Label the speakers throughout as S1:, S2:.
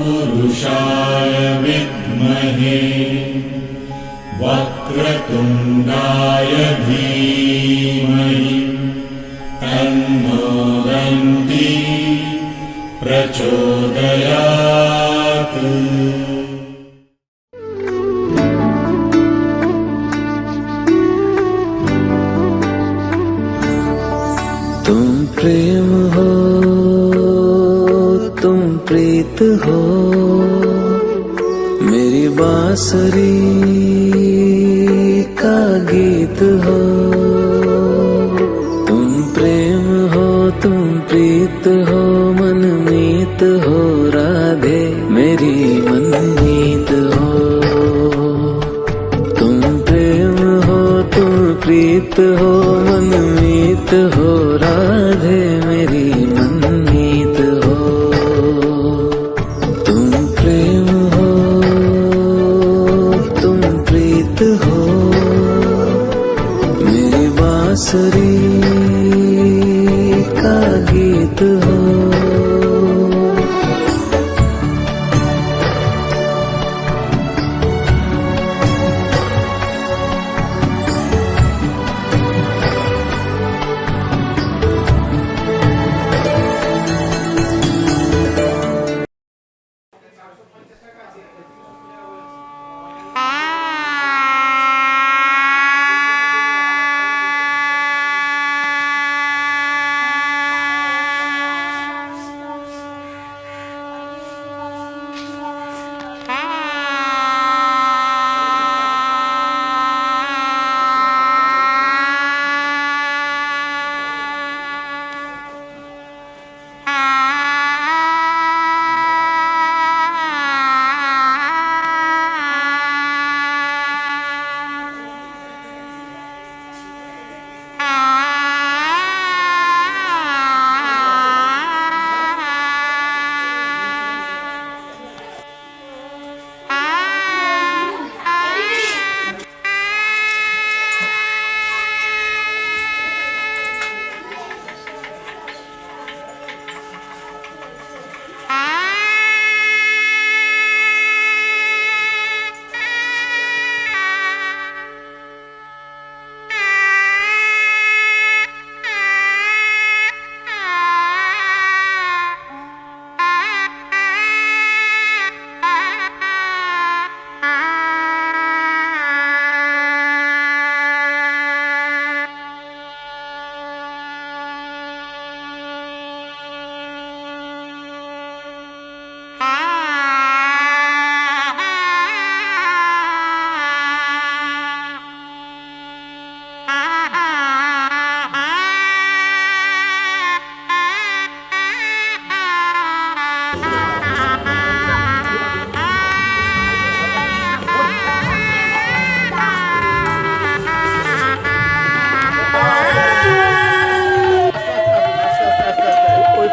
S1: तत्पुरुषाय विद्महे वक्रतुण्डाय धीमहि तन्नो दन्ती प्रचोदयात्।
S2: तुम प्रेम हो, तुम प्रीत हो, मेरी बांसुरी का गीत हो। तुम प्रेम हो, तुम प्रीत हो, मनमीत हो, राधे मेरी मनमीत हो। तुम प्रेम हो, तुम प्रीत हो, मनमीत हो, राधे मेरी मनमीत हो। तुम प्रेम हो, तुम प्रीत हो, मेरी बांसुरी का गीत हो।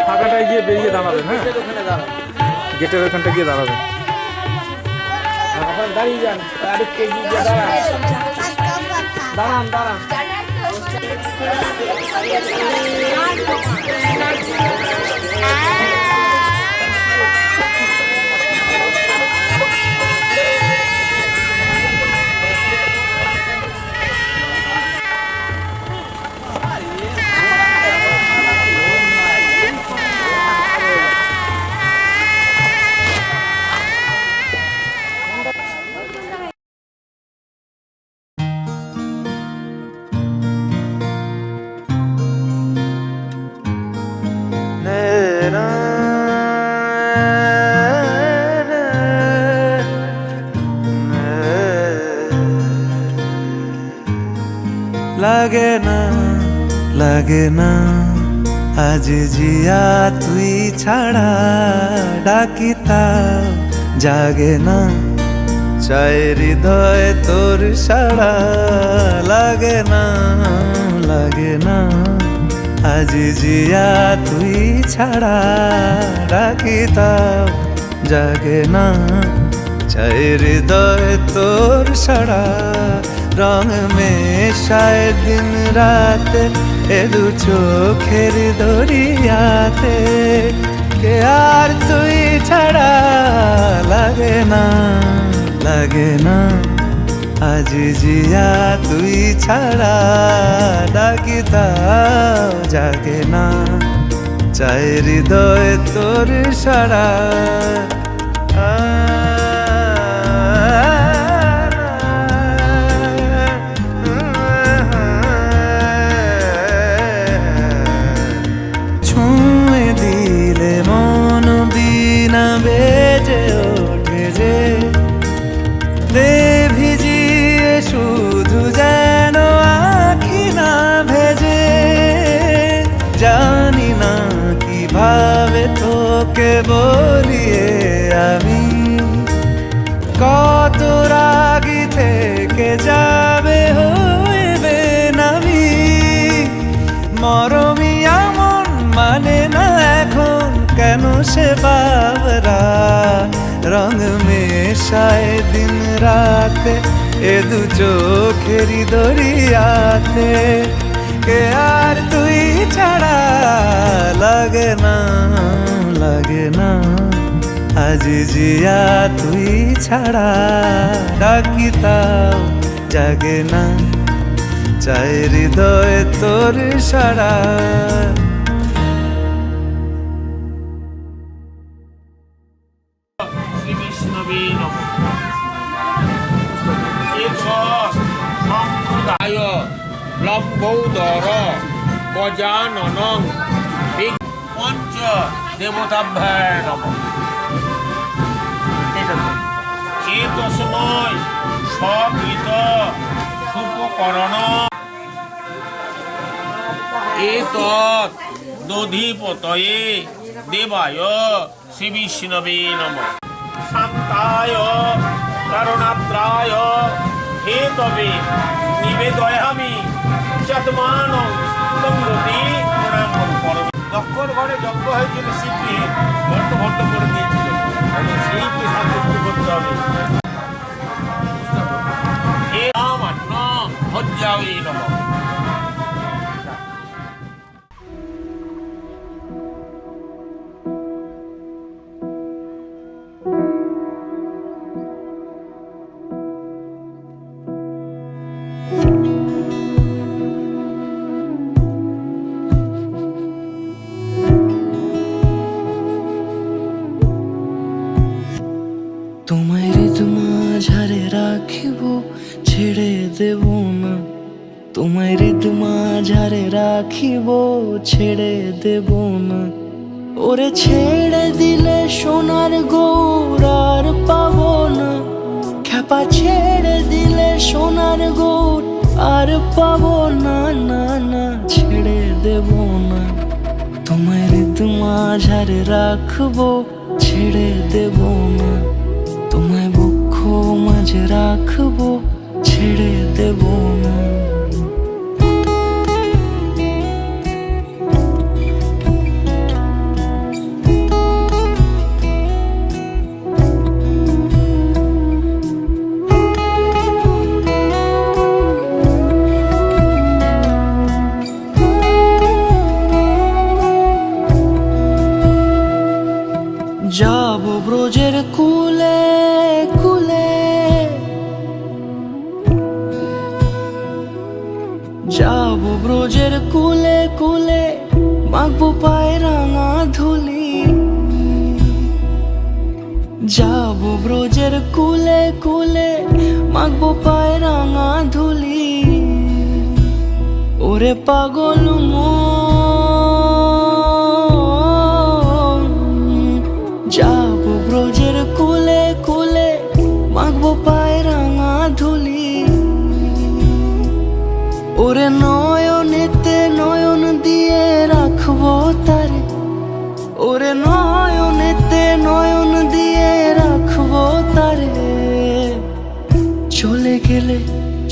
S3: ফাঁকাটায় গিয়ে বেরিয়ে দাঁড়াবেন। হ্যাঁ, গেটের ওখানটা গিয়ে দাঁড়াবেন। দাঁড়িয়ে যান, আরেকটু এগিয়ে গিয়ে দাঁড়ান, দাঁড়ান।
S2: লাগে না, লাগে না আজ জিয়া তুই ছাড়া, ডাকিতা জাগে না, চাই হৃদয় তোর সাড়া। লাগে না, লাগে না আজ জিয়া তুই ছাড়া, ডাকিতা জাগে না, চাই হৃদয় তোর সাড়া। রং মেশায় দিন রাত এ দু চোখের দরিয়াতে, কে আর তুই ছাড়া লাগে না, লাগে না আজ জিয়া তুই ছাড়া, ডাকি তাও জাগে না, চাই হৃদয় তোর সারা। ছুঁয়ে দিলে মন বিনা বেজে ওঠে যে, দে ভিজিয়ে শুধু যেন আখি না ভেজে, জানি না কিভাবে তোকে বলিয়ে আমি, কত রাগি থেকে যাবে হইবে নামি, মরমি এমন মানে না এখন কেন সে বাবরা, রং মেশায় দিন রাতে এ দু চোখেরি দরিয়াতে, কে আর তুই ছাড়া লাগে না, লাগে না আজ জিয়া তুই ছাড়া, ডাকি তাও জাগে না, চাই হৃদয় তোর সারা।
S4: শ্রী বিষ্ণবে নমঃ। সম্প্রদায় লম্বোদর গজাননং পঞ্চ দেবতাভ্যায় নমঃ। তসময় সকৃত সুপকরণ এতৎ দধিপতয়ে দেবায় শ্রী বিষ্ণবে নমঃ। শান্তায় করুণাদ্রায় হেতবে নিবেদয়ামি যৎমানং তম্রতি প্রণাম করবে। দক্ষর ঘরে যজ্ঞ হয়েছিল, শিবকে ঘন্ট ঘন্ট করে দিয়েছিল, সেইকে শান্তি করতে হবে। হে রামান্ন ভজ্জায়ে নমঃ।
S2: তোমায় মাঝারে রাখিব ছেড়ে দেব না, তোমায় মাঝারে রাখিব ছেড়ে দেব না, ওরে ছেড়ে দিলে সোনার গৌর আর পাবো না, খ্যাপা ছেড়ে দিলে সোনার গৌর আর পাবো না, না না ছেড়ে দেব না, তোমায় মাঝারে রাখবো ছেড়ে দেব না, তোমায় বক্ষ মাঝে রাখবো ছেড়ে দেব না। যাব ব্রজের কুলে কুলে, যাব ব্রজের কুলে কুলে, মাখবো পায়ে রাঙা ধুলি, যাব ব্রজের কুলে কুলে, মাখবো পায়ে রাঙা ধুলি, ওরে পাগল যাব ব্রজের কুলে কুলে, মাখবো পায়ে রাঙা ধুলি, ওরে নয়নেতে নয়ন দিয়ে রাখবো তারে, ওরে নয়নেতে নয়ন দিয়ে রাখবো তারে,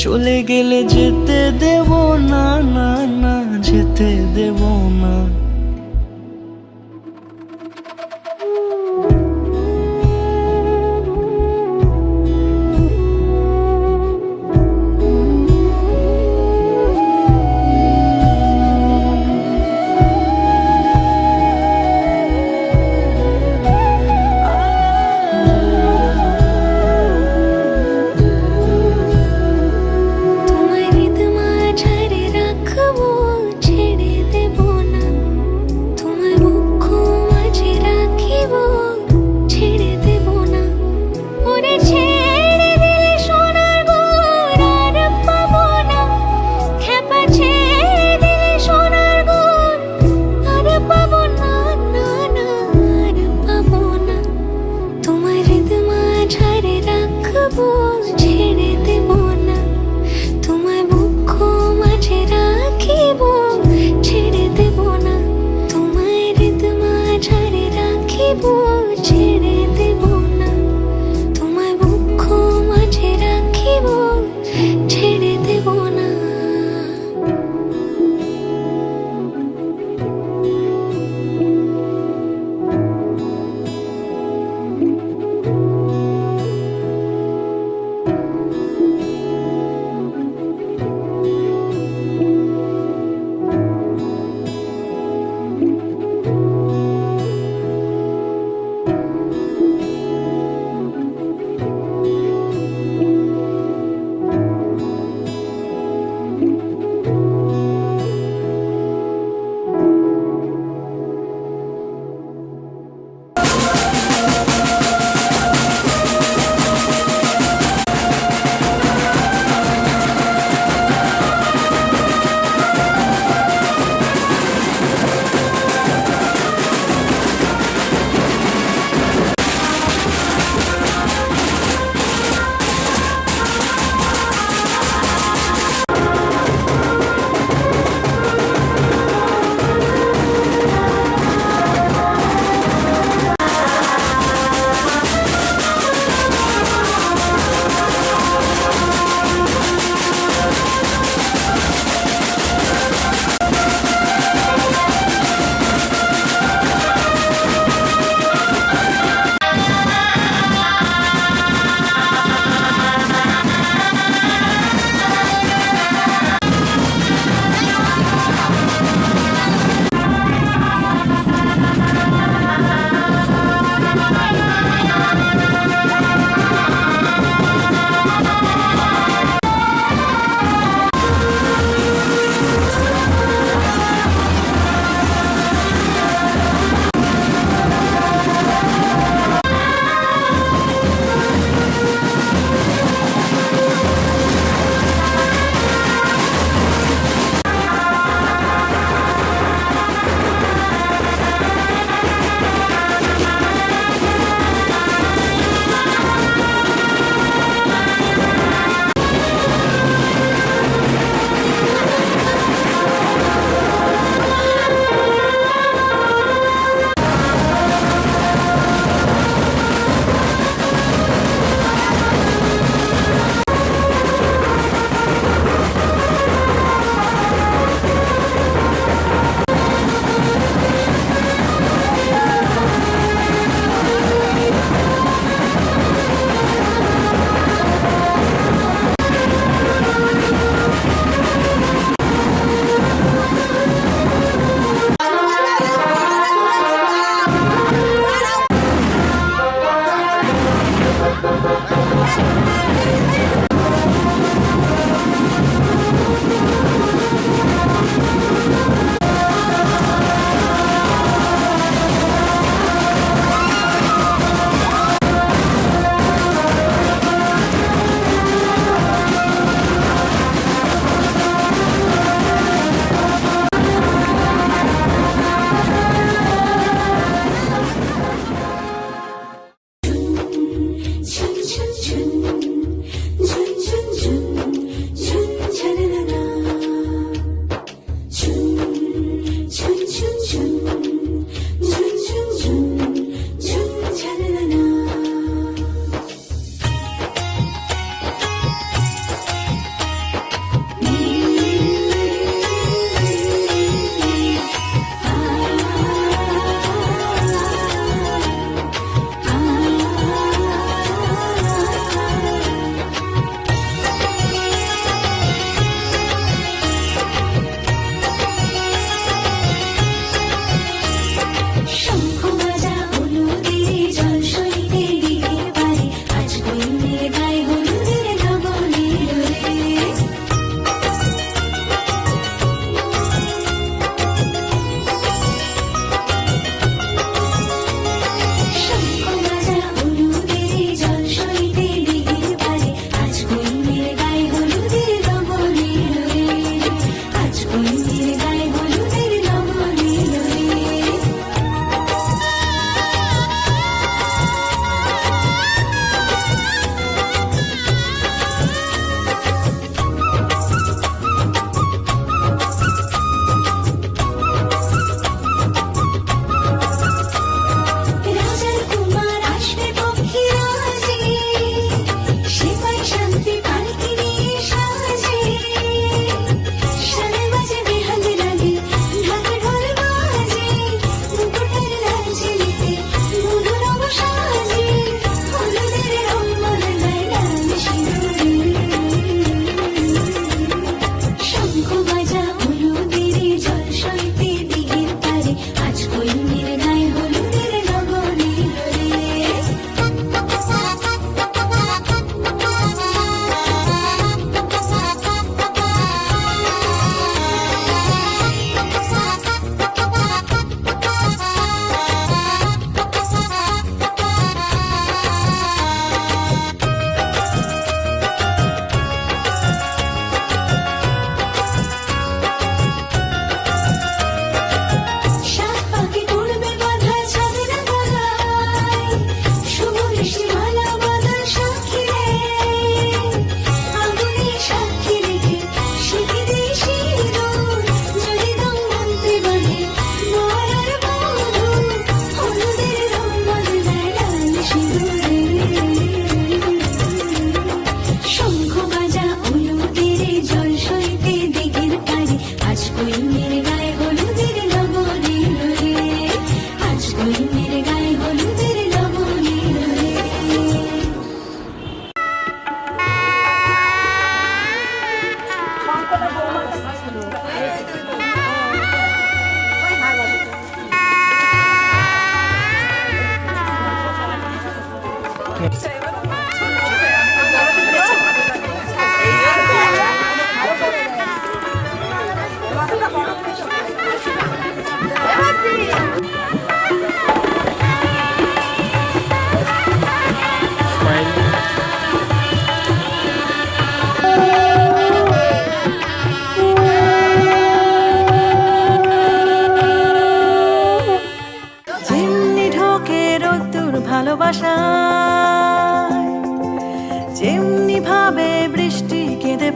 S2: চলে গেলে যেতে দেব না, না না যেতে দেব না।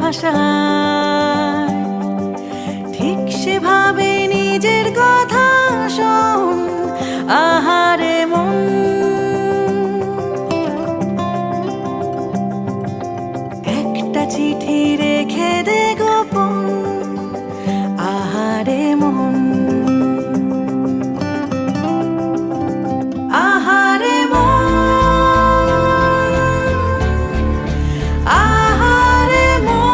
S5: ভাষায়, ঠিক সেভাবে নিজের কথা শোন। আহারে মন, একটা চিঠি রেখে দে গোপন। আহারে মন, আহারে মন, আহারে মন,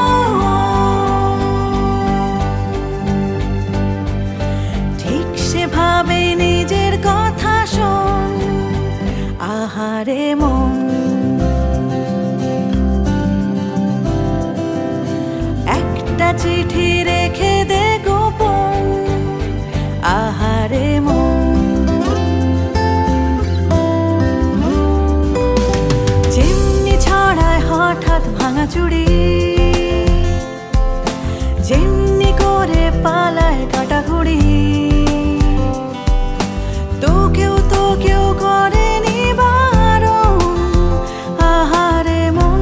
S5: ঠিক সেভাবে নিজের কথা শোন। আহারে মন, একটা চিঠি রেখে দে গোপন। আহারে মন, যেমনি ছড়ায় হঠাৎ ভাঙা চুড়ি, যেমনি করে পালায় কাটা ঘুড়ি, তোকেও করেনি বারণ। আহারে মন,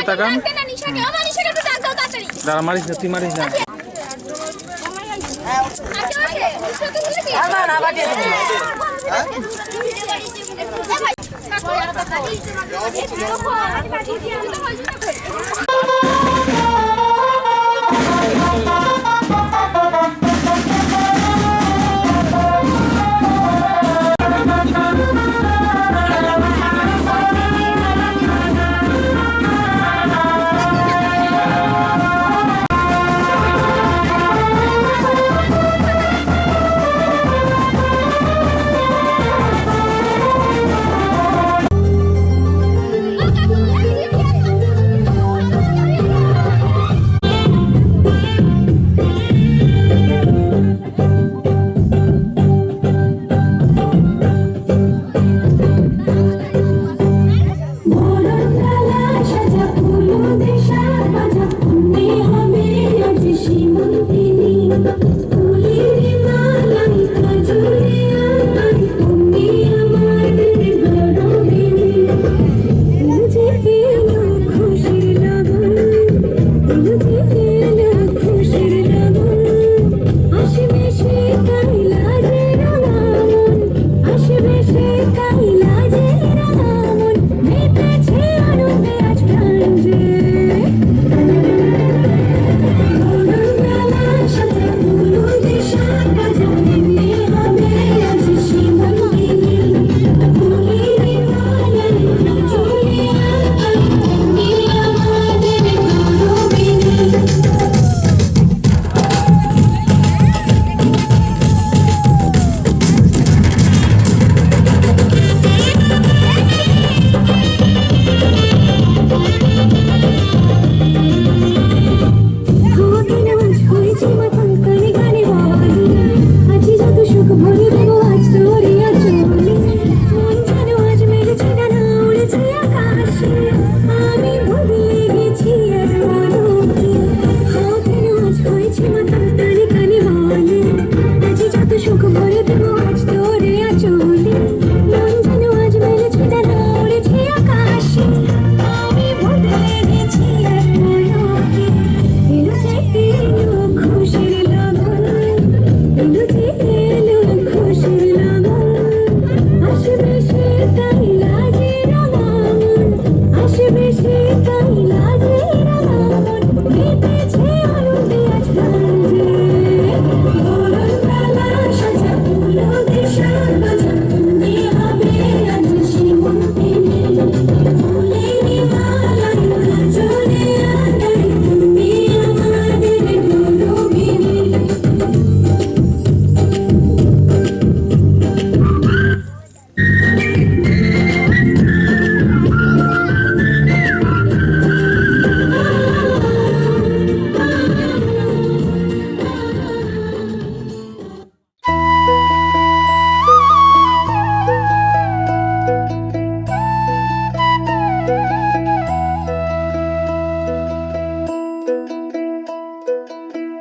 S3: তাকান দাঁড়া মারিস না তুই মারিস না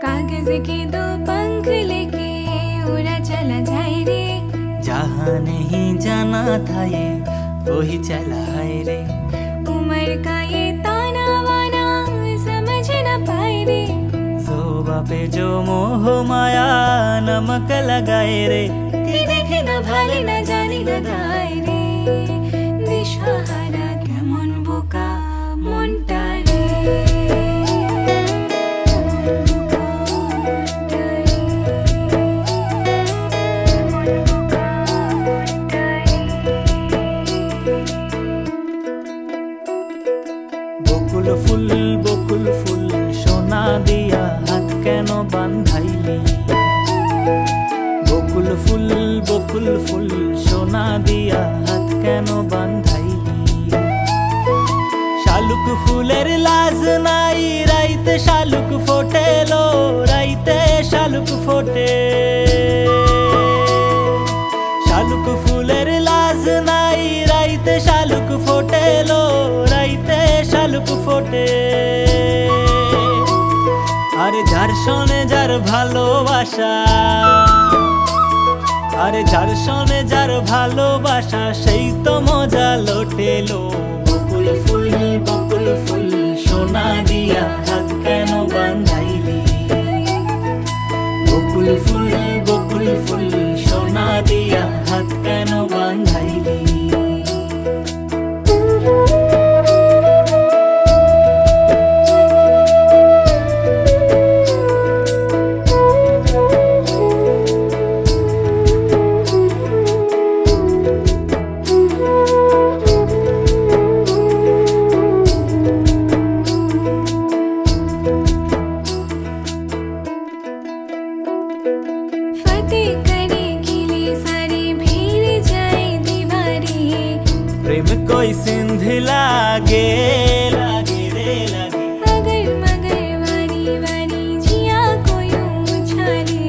S5: कागज के दो पंख लेके उड़ा चला जाए रे
S2: जहाँ नहीं जाना था ये वही चला है रे
S5: उम्र का ये ताना वाना समझ न पाए रे
S2: जोबा पे जो मोह माया नमक लगाए रे
S5: कि देखे न भाले न जाने न गाए रे दिशाहारा केमन बोका मनटा रे
S2: বকুল ফুল সোনা দিয়া হাত কেন বান্ধাইলি বকুল ফুল সোনা দিয়া হাত কেন বান্ধাইলি শালুক ফুলের লাজ নাই রাইতে শালুক ফোটেলো রাইতে শালুক ফোটে শালুক ফুলের লাজ নাই রাইতে শালুক ফোটেলো রাইতে শালুক ফোটে আরে যার শোনে যার ভালোবাসা আরে যার শোনে যার ভালোবাসা সেই তো মজা লোটেলো বকুল ফুল সোনা দিয়া হাত কেন বাঁধাইলি বকুল ফুল সোনা দিয়া হাত কেন বাঁধাইলি
S5: फतेह करे खिले सारी भीड़ जाए दीवारे
S2: प्रेम कोई सिंध लागे लागे रे लागे
S5: अगर मगर वारी वारी जिया कोई उछाले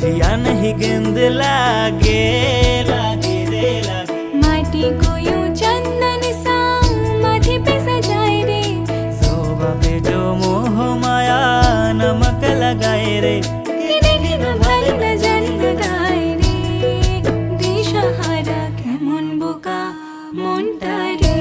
S2: जिया नहीं गेंद लागे लागे रे लागे
S5: माटी कोई चंदन सा माथे पे सजाए रे
S2: शोभा पे जो मोह माया नमक लगाए रे
S5: कि देखे न भाली न जानी न गाए रे दिशाहारा केमन बोका মনটা রে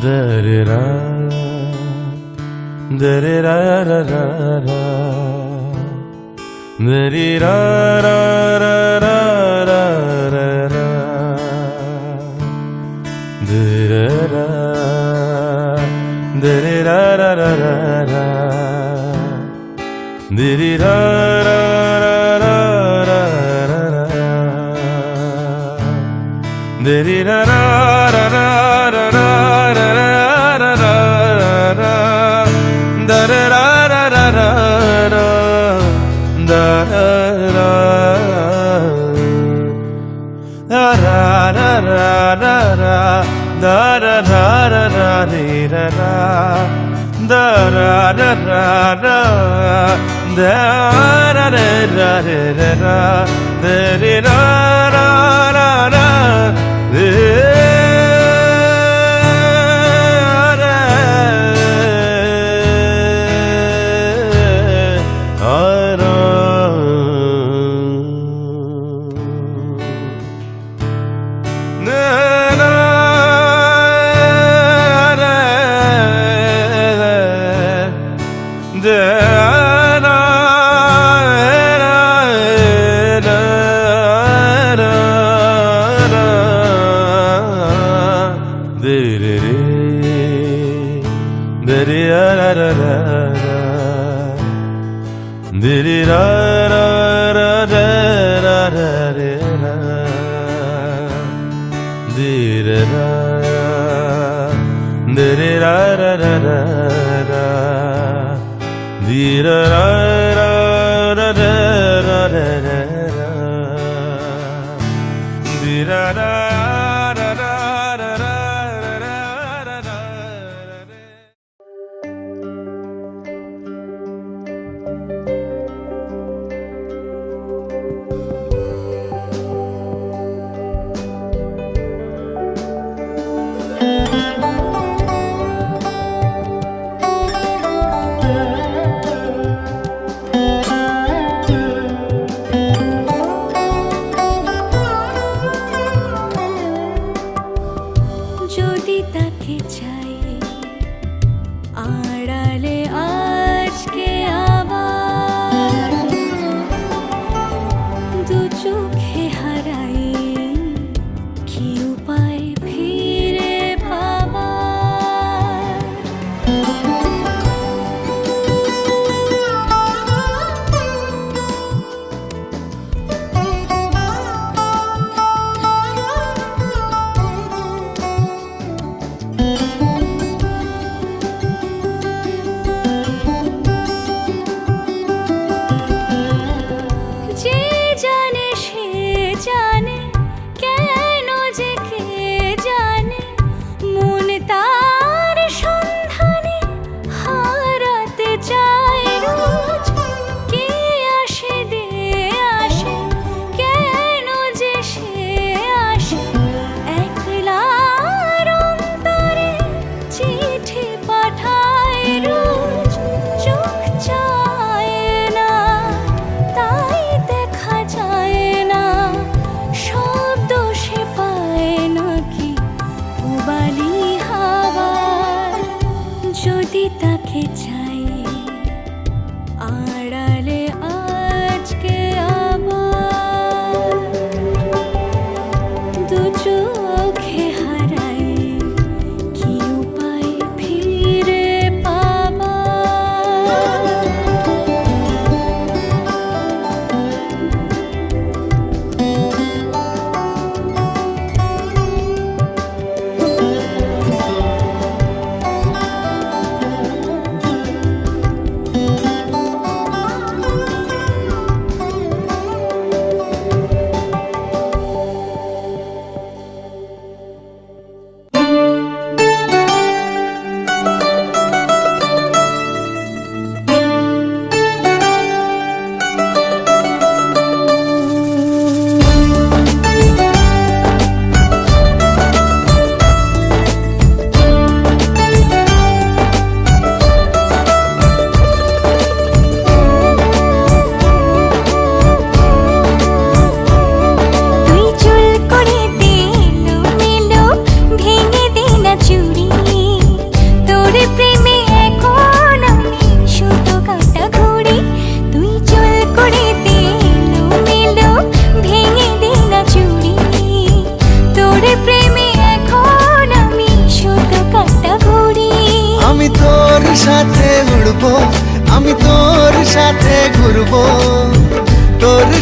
S6: Da-da-da, da-da-da-da-da-da, da-dee-da-da-da-da-da-da, da-da-da, da-dee-da-da-da-da-da, dee-dee-da-da-da-da-da, dee-dee-da-da-da-da-da-da.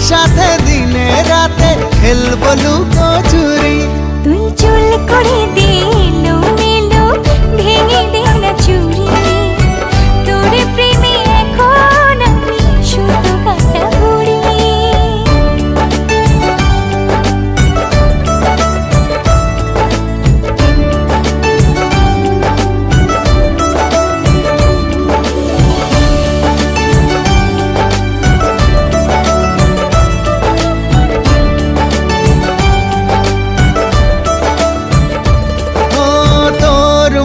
S2: সাথে দিনে রাতে খেলবো লুকোচুরি।
S5: তুই চুল করে দে এলোমেলো, ভেঙে দে না চুড়ি। তোর প্রেমে এখন আমি শুধু কাটা ঘুরি।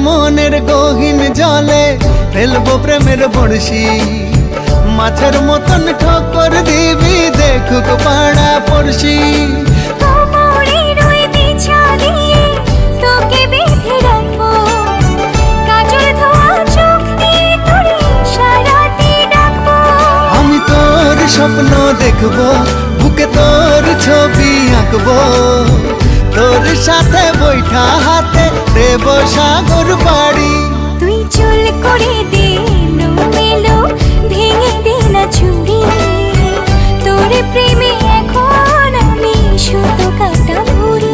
S2: মনের গহীন জলে ফেলবো প্রেমের বড়শি। মাছের মতন ঠোকর দিবি দেখুক পাড়া পড়শি।
S5: কোমরের ওই বিছা দিয়ে তোকে বেঁধে রাখবো, কাজল ধোয়া চোখ দিয়ে তোর ইশারাতে ডাকবো।
S2: আমি তোর স্বপ্ন দেখবো, বুকে তোর ছবি আঁকবো। তোর সাথে বৈঠা হাতে দেব সাগর পাড়ি।
S5: তুই চুল করে দে এলোমেলো, ভেঙে দে না চুড়ি। তোর প্রেমে এখন আমি শুধু কাটা ঘুরি।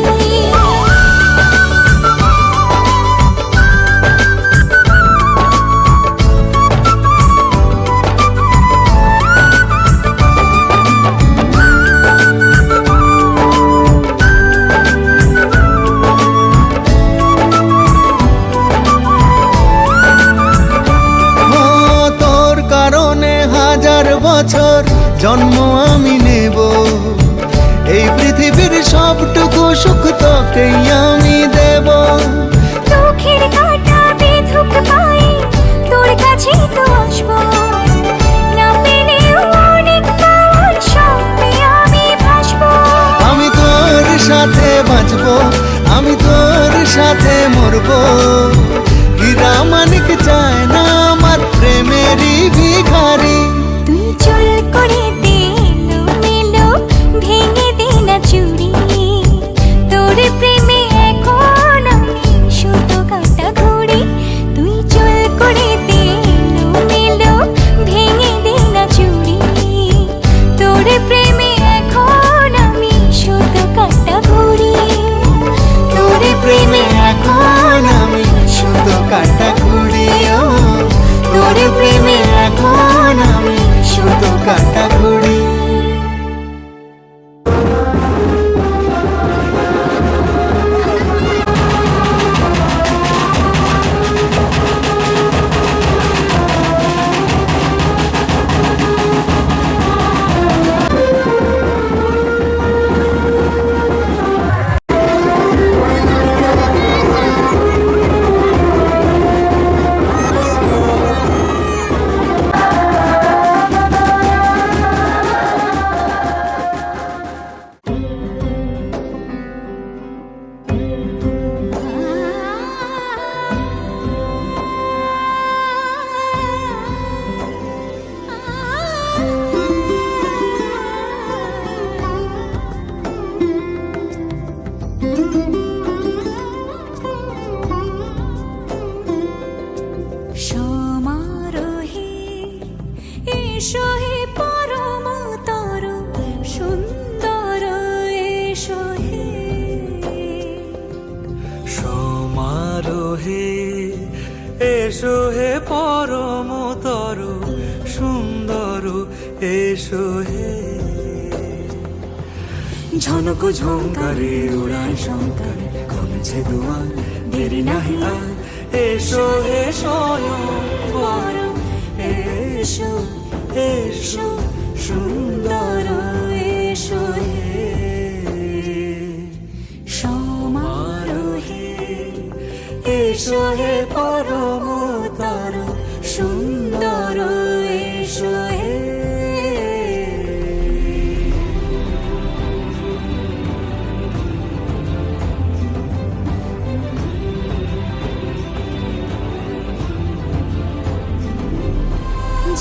S2: বছর জন্ম আমি নেব, এই পৃথিবীর সবটুকু সুখ তোকেই আমি দেব।
S5: চোখের কাঁটা বেধুক পায়ে তোর কাছে তো আসবো, না পেলেও অনেক পাওয়ার স্বপ্নে আমি ভাসবো।
S2: আমি তোর সাথে বাঁচবো, আমি তোর সাথে মরবো। হীরা মানিক চায় না আমার প্রেমেরই ভিখারি।
S5: তুই চুল করে দে এলোমেলো, ভেঙে দে না চুড়ি। তোর প্রেমে এখন আমি শুধু কাটা ঘুরি। তুই চুল করে দে এলোমেলো, ভেঙে দে না চুড়ি। তোর প্রেমে এখন আমি শুধু কাটা ঘুরি।
S2: তোর প্রেমে এখন আমি শুধু কাটা ঘুরি। তোর প্রেমে এখন আমি শুধু কাটা ঘুরি।
S5: সমারোহে এসো হে পরম তর সুন্দর, এসো হে।
S2: সমারোহে এসো হে পরমতর সুন্দর, এসো হে। ঝনক ঝঙ্কারে উড়ায় শঙ্কর, খুলছে দুয়ার দেরি নাহি আর। এসো হে স্বয়ং বর, এসো এসো সুন্দর, এসো হে।
S5: সমারোহে
S2: এসো হে পরমতর সুন্দর, এসো হে।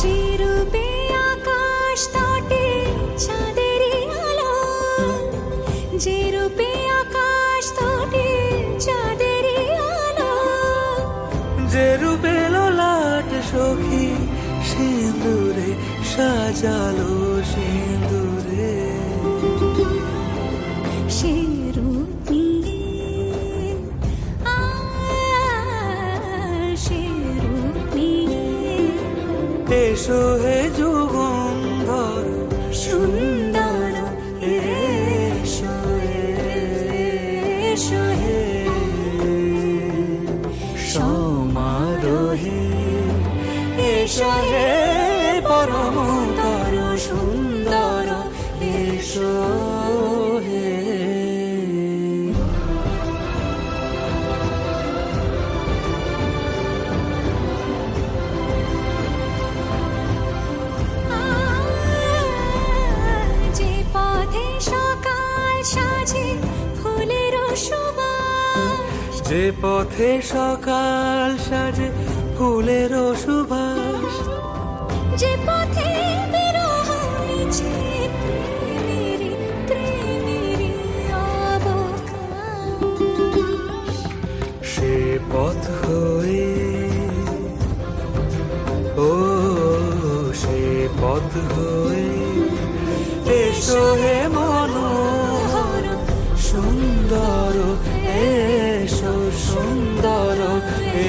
S5: যে রূপে আকাশ তটে চাঁদেরই আলো, যে রূপে আকাশ তটে চাঁদেরই আলো।
S2: যে রূপে ললাট সখী সিঁদুরে সাজালো, সিঁদুরে এসো হে যুগন্ধর
S5: সুন্দর এসো এসো হে
S2: সমারোহে এসো হে পরমতর সুন্দর এসো হে
S5: যে পথে সকাল সাজে ফুলের সুবাস
S2: যে পথে সকাল সাজে ফুলের সুবাস
S5: যে পথে বিরহ মিছে প্রেমেরই প্রেমেরই অবকাশ
S2: সে পথ হয়ে ও সে পথ হয়ে এসো হে মনোহর সুন্দর এসো সুন্দর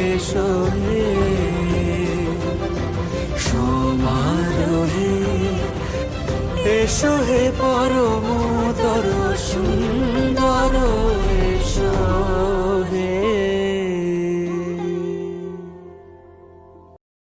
S2: এসো হে সমারোহে এসো হে পরমতর সুন্দর